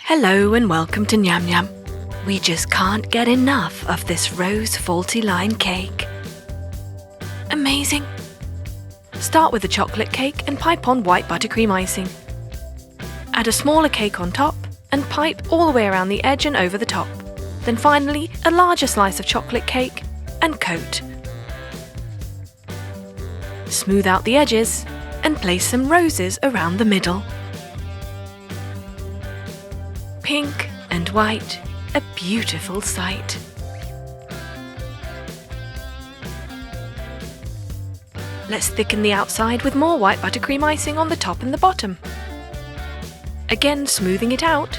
Hello and welcome to Nyam Nyam. We just can't get enough of this rose faulty line cake. Amazing! Start with a chocolate cake and pipe on white buttercream icing. Add a smaller cake on top and pipe all the way around the edge and over the top. Then finally, a larger slice of chocolate cake and coat. Smooth out the edges and place some roses around the middle. Pink and white, a beautiful sight. Let's thicken the outside with more white buttercream icing on the top and the bottom. Again, smoothing it out.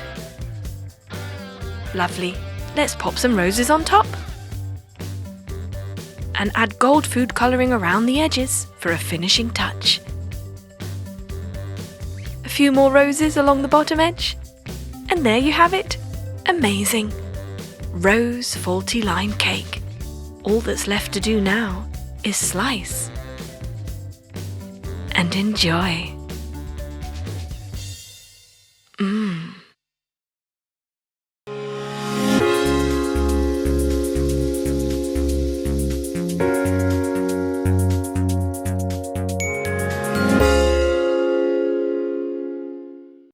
Lovely. Let's pop some roses on top. And add gold food colouring around the edges for a finishing touch. A few more roses along the bottom edge. And there you have it. Amazing. Rose faulty line cake. All that's left to do now is slice and enjoy. Mmm.